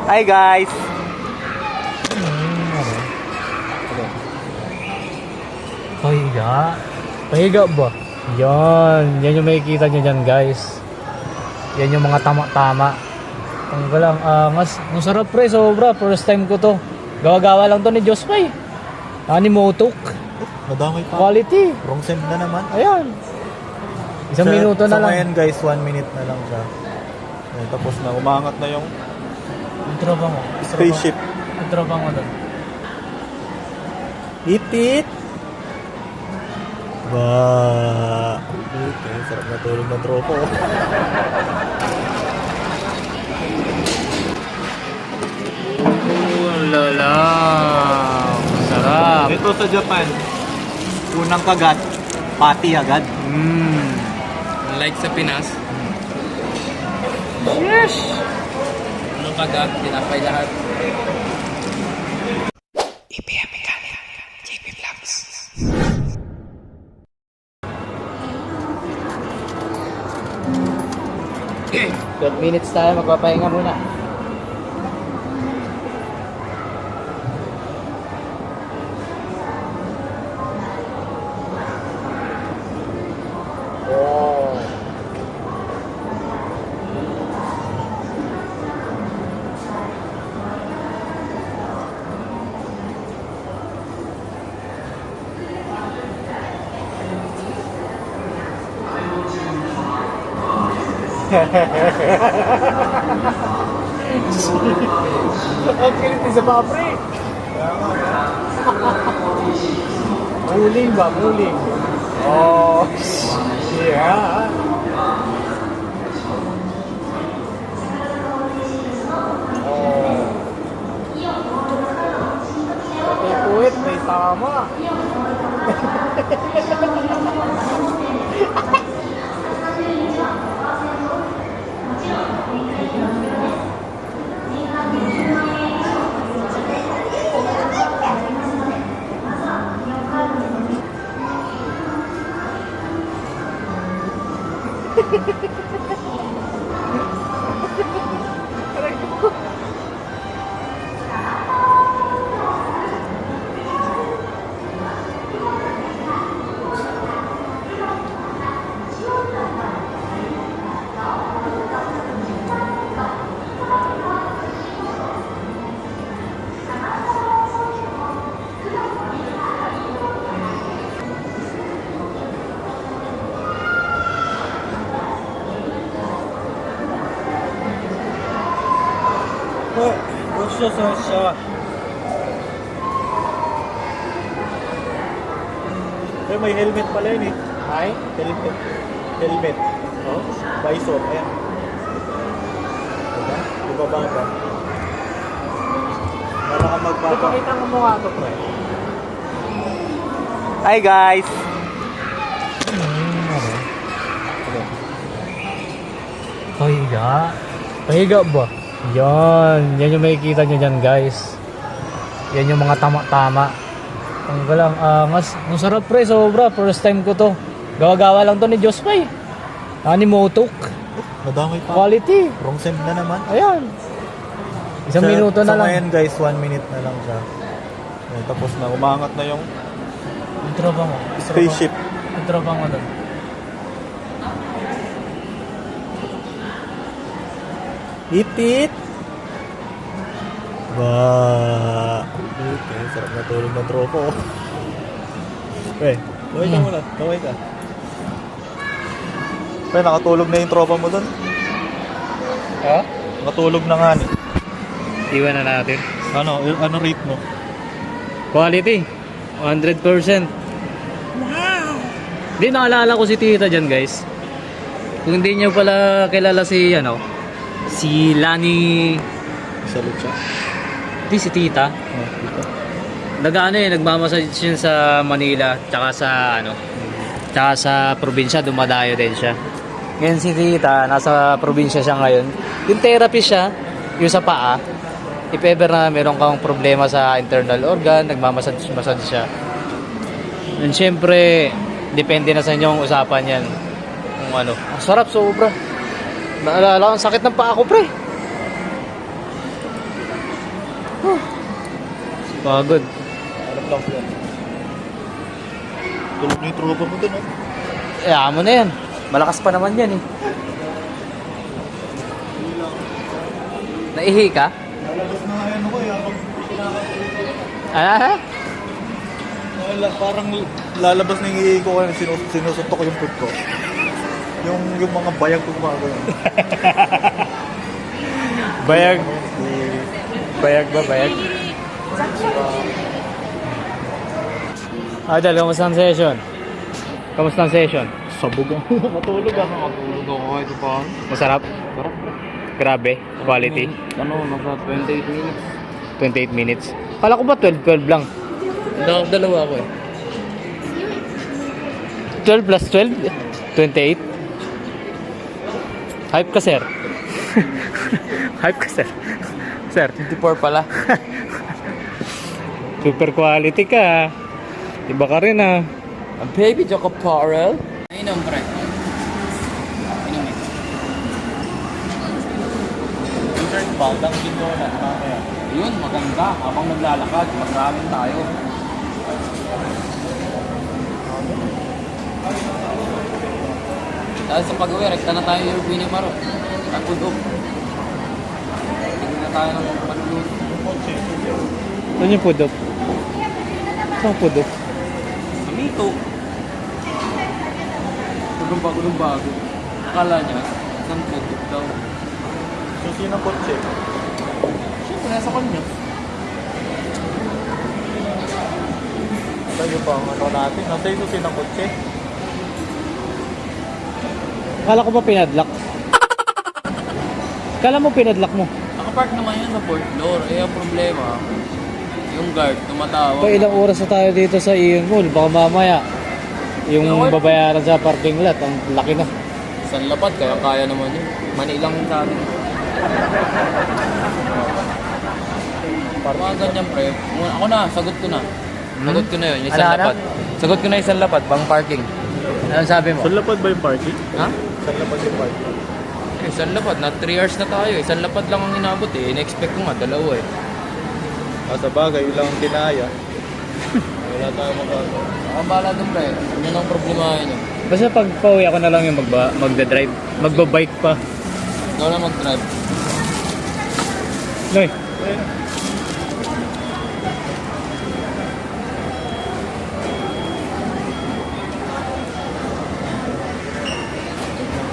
Hi guys! Pahiga. Pahiga ba? Yan yung makikita nyo dyan guys. Yan yung mga tama-tama. Ang galang angas. Ang sarap pre, sobra. First time ko to. Gawa-gawa lang to ni Jospay. Ani Motok. Madamay pa. Quality. Wrong send na naman. Ayan. Isang minuto na lang. Ngayon guys, 1 minute na lang siya. Ayan, tapos na, umangat na yung Intro ba mo? spaceship. Intro ba mo doon? Itit! Ba. Okay, sarap na tulog ng tropo. Lala. Sarap. Ito sa Japan, unang kagat, pati agad. Like sa Pinas, Yes! anong kagat, tinapay lahat. Okay. 12 minutes tayo, magpapahinga muna. Oh. Ang kilit sa papre. Muling ba? Muling. Oh. Yeah. Oh. Pati puwit, may tama. Siya. Eh, may helmet pala yun eh. Ay? Helmet. Helmet. Oh, visor. Ayan. Diba? Ibaba ba? Para ka magpapa. Ipakita mo mukha to, pre. Hi guys! Pahiga. Pahiga ba? Yan yung makikita nyo dyan guys. Yan yung mga tama-tama. Ang galang angas. Ang sarap pre, sobra. First time ko to. Gawa-gawa lang to ni Jospay. Ani Motok. Madamay pa. Quality. Wrong send na naman. Ayan. Isang minuto na lang. Ngayon guys, 1 minute na lang siya. Ayan, tapos na, umangat na yung Intro ba mo? spaceship. Intro ba mo doon? Itit! Ba. Okay, sarap na tulog ng tropo. Kaway ka muna. Kaway ka. Nakatulog na yung tropa mo doon. Ha? Nakatulog na nga ni. Iwan na natin. Ano rate mo? Quality. 100%. Wow! Hindi, naalala ko si Tita dyan guys. Kung hindi nyo pala kilala si Lani. Salute siya. Hindi, si Tita. Oh, dito. Nagmamassage yun sa Manila, tsaka sa probinsya, dumadayo din siya. Ngayon si Tita, nasa probinsya siya ngayon. Yung therapist siya, yung sa paa, if ever na meron kang problema sa internal organ, nagmamassage siya. And syempre, depende na sa inyong usapan yan. Kung ano. Ang sarap, sobra. Naalala ko, ang sakit ng paa ko, pre. Pagod. Harap lang yan. Tulog na yung tropa mo dun, oh. Eh, mo na yan. Malakas pa naman yan eh. Naihi ka? Lalabas na nga yan ako, habang Ah? parang lalabas na yung ihi ko kaya sinusuntok ko yung food ko. Yung mga bayag ko gumagano. Bayag. Bayag ba? Bayag? Idol, kamusta ang session? Kamusta ang session? Sabog ako. Matulog ako. Matulog ako kahit pa. Masarap? Grabe. Quality. Ano, nasa 28 minutes. 28 minutes. Kala ko ba 12 lang? Dalawa ako eh. 12 plus 12? 28? Hype ka, sir. Hype ka, sir. Sir, 24 pala. super quality ka. Iba ka rin ah. Ang baby Choco Parel. Inom, pre. Inom eh. Dessert baldang din ko na. Mamaya. Yun, maganda. Habang naglalakad, mag-ramen tayo. Dahil sa pag-uwi, rekta na tayo yung Winimaro. Nagpudok. Tignan na tayo ng panluto. Saan yung pudok? Saan pudok? Amito. Gulong bago. Akala niya, isang pudok daw. Susi ng kotse. Siyempre, nasa kanya. Tayo pa ang ano natin. Nasa yung susi ng kotse. Kala ko ba pinadlock? Kala mo pinadlock mo? Nakapark naman yan sa fourth floor. Eh, ang problema, yung guard, tumatawag. Pa ilang oras na tayo dito sa Ion Mall. Baka mamaya yung babayaran sa parking lot, ang laki na. Isang lapad, kaya kaya naman yun. Manilang yung sa atin. Mga ganyan, pre. Ako na, sagot ko na. Sagot ko na yun, isang Ano? lapad. Sagot ko na isang lapad, bang parking. Anong sabi mo? Saan lapad ba yung parking? Ha? Saan lapad yung parking? Isang lapad, na 3 hours na tayo. Isang lapad lang ang inabot eh. In-expect ko nga, dalawa eh. Sa bagay, yun lang ang kinaya. Wala tayo magagawa. Ang bala dun, pre. Yun ang problema yun. Basta pag pauwi ako na lang yung magda-drive. Magba-bike pa. Ikaw na mag-drive. Noy.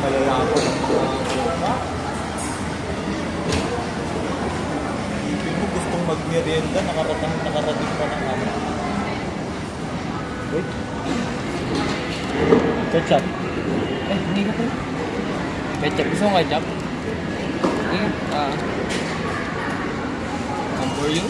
Malalako ng Ibig mo gustong magmerienda, nakarating pa ng ano. Wait. Ketchup. Eh, hindi ko pre. Ketchup. Gusto mo ketchup? One for you?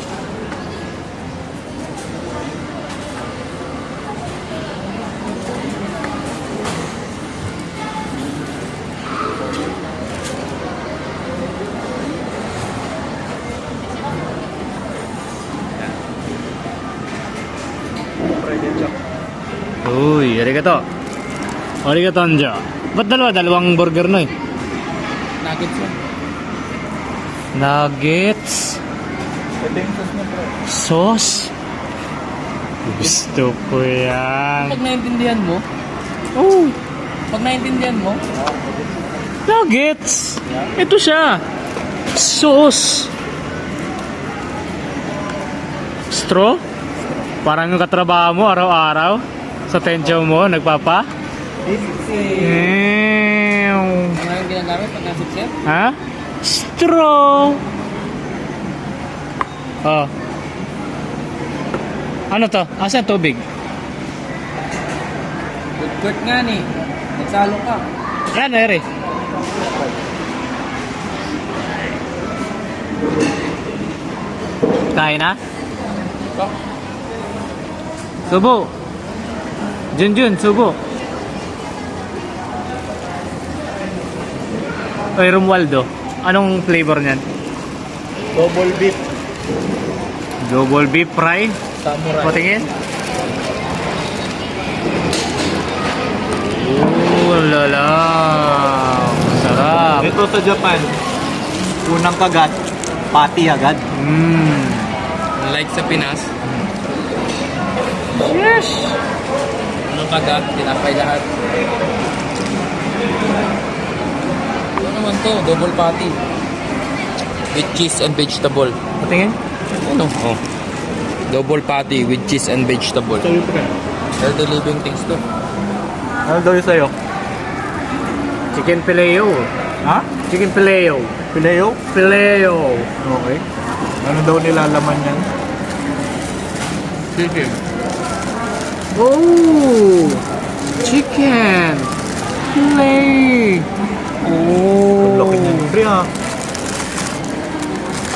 Pre, ketchup. Uy, arigato. Arigato, Anja. Ba't dalawang burger na eh? Nuggets yun. Nuggets. Ito yung sauce niya, pre. Sauce. Gusto ko yan. Pag naintindihan mo, Oh, pag naintindihan mo, nuggets. Ito siya. Sauce. Straw? Parang yung katrabaho mo araw-araw. Sa tenjo mo, nagpapa? ano yung ginagamit pag nasa chef? Ha? Straw. Oh. Ano to? Asan tubig? Good court nga ni. Nagsalo ka. Ano, ere? Kain na? So, Subo. Junjun, subo. Oy, Romualdo. Anong flavor niyan? Double beef. Double beef fry. Samurai. Patingin. Lala. Sarap. Ito sa Japan, unang kagat, pati agad. Like sa Pinas. Yes! Ano baga? Tinapay lahat. Ano naman to? Double patty. With cheese and vegetable. Patingin? Ano? Oh. Double patty with cheese and vegetable. Sa'yo pa. Healthy living things to. Ano daw yung sa'yo? Chicken fileo. Ha? Chicken fileo. Pileo? Fileo. Okay. Ano daw nilalaman yan? Chicken. Oh! Chicken! Fillet! Ang laki niyan. Oh! Pre ha.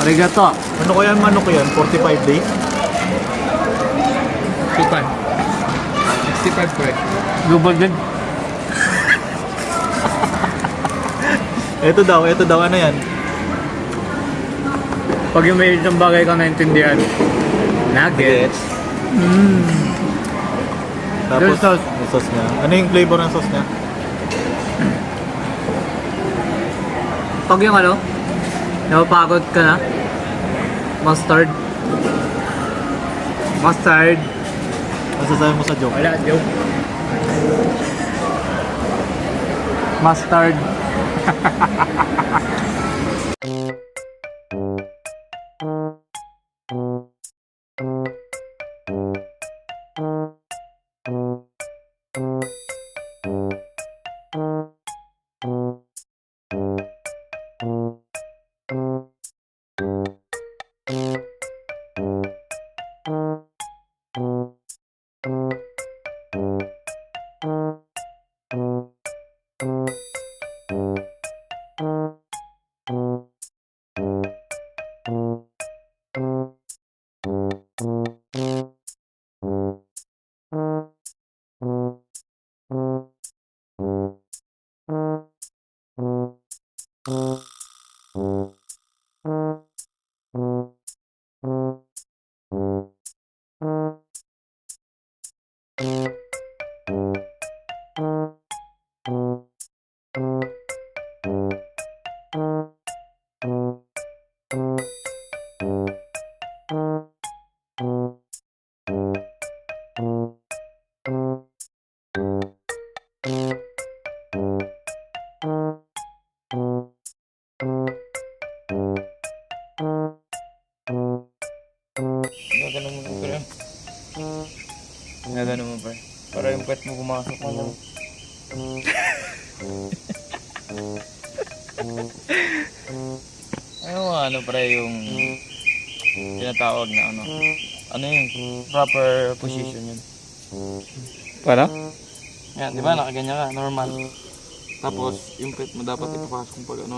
Arigato. Ano kaya ang manok yan? 45 days? 65 correct. Double din. Ito daw. Ano yan? Pag yung may isang bagay kang naintindihan. Nuggets. Tapos, There's sauce. yung sauce niya. Ano yung flavor ng sauce niya? Pag yung ano, napapagod ka na. Mustard. Mustard. Masasabi mo sa joke? Wala, joke. Mustard. Gagano mo pre. Gagano mo pre. Para yung pet mo pumasok mo lang. Ano pre yung tinatawag na ano? Ano yung proper position yun? Para? Yan, di ba? Nakaganyan ka, normal. Tapos, yung pet mo dapat ipapasok kung pag ano.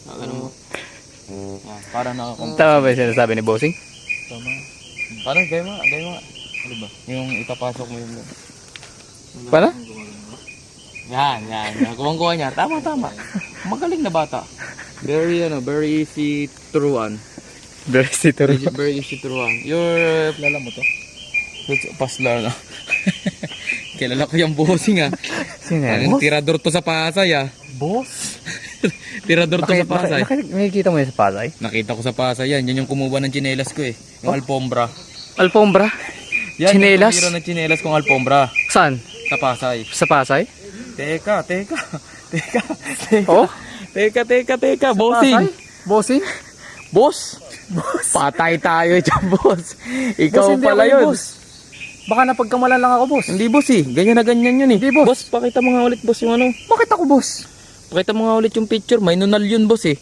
Gagano mo. Yan, para nakakumpara. Tama ba yung sinasabi ni Bossing? Tama. Parang gaya mo nga. Ano ba? Yung ipapasok mo yung... Para? Yan. Kuwang-kuha niya. Tama. Magaling na bata. Very easy turuan. Very sitero. Very easy turuan. Your... Lala mo to? Paslar na. Kilala ko yung bossing ah. Sino Ang tirador to sa Pasay ah. Boss? Tirador to sa Pasay. Nakikita mo yun sa Pasay? Nakita ko sa Pasay yan. Yan yung kumuha ng tsinelas ko eh. Yung alpombra. Alfombra? Yan Tsinelas? yung tumira ng tsinelas kong alpombra. Saan? Sa Pasay. Sa Pasay? Teka. Oh? Teka, bossing. Bossing? Boss? Patay tayo dyan, boss. Ikaw Boss, hindi pala ako yung yun. boss. Baka napagkamalan lang ako, boss. Hindi, boss eh. Ganyan na ganyan yun eh. Hindi, boss. Boss, pakita mo nga ulit, boss, yung ano. Bakit ako, boss? Pakita mo nga ulit yung picture. May nunal yun, boss eh.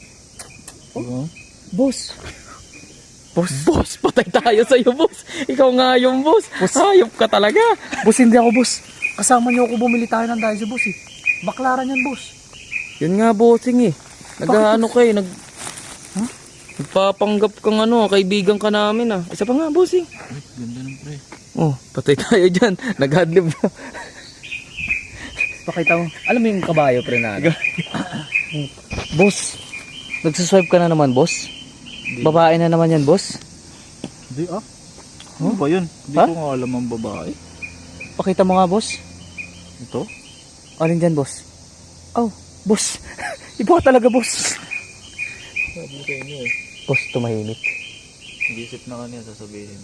Boss. Boss, patay tayo sa'yo, boss. Ikaw nga yung boss. Hayop ka talaga. Boss, hindi ako, boss. Kasama niyo ako bumili tayo ng dahil si boss eh. Baklaran yan, boss. Yun nga, bossing eh. Nag-ano ka eh. Nagpapanggap kang ano, kaibigan ka namin ah. Isa pa nga, bossing. Ganda ng pre. Oh, patay tayo dyan. Nag-hadlib na. Pakita mo. Alam mo yung kabayo, pre na. Boss, nagsuswipe ka na naman, boss? Babae na naman yan, boss? Hindi ah. Ano ba yun? Hindi Ha? ko nga alam ang babae. Pakita mo nga, boss. Ito? Alin dyan, boss? Oh, boss. Iba ka talaga, boss. Sabi ko inyo eh. Boss, tumahimik. Gisip na kanina sasabihin.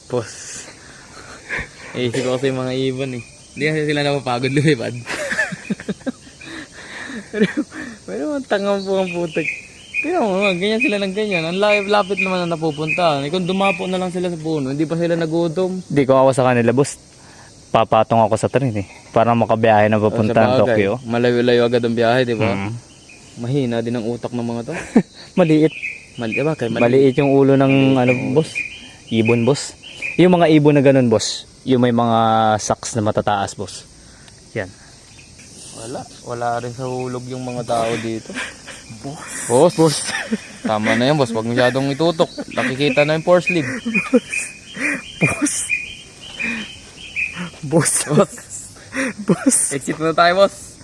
Boss. Isip ko kasi yung mga ibon eh. Hindi kasi sila napapagod lumipad. pero ang tangang po ang putik. Tingnan mo, ganyan sila ng ganyan. Ang lapit naman na napupunta. Kung dumapo na lang sila sa puno, hindi pa sila nagutom. Hindi ko ako sa kanila, boss. Papatong ako sa train eh. Para makabiyahe na papuntang Tokyo. Malayo-layo agad ang biyahe, di ba? Mm. Mahina din ang utak ng mga to. Maliit. Diba? Maliit yung ulo ng ano, boss. Ibon, boss. Yung mga ibon na ganun, boss. Yung may mga sacks na matataas, boss. Yan. Wala rin sa hulog yung mga tao dito. Boss. Tama na yan, boss. Huwag masyadong itutok. Nakikita na yung force sleeve. Boss. Exit na tayo, boss.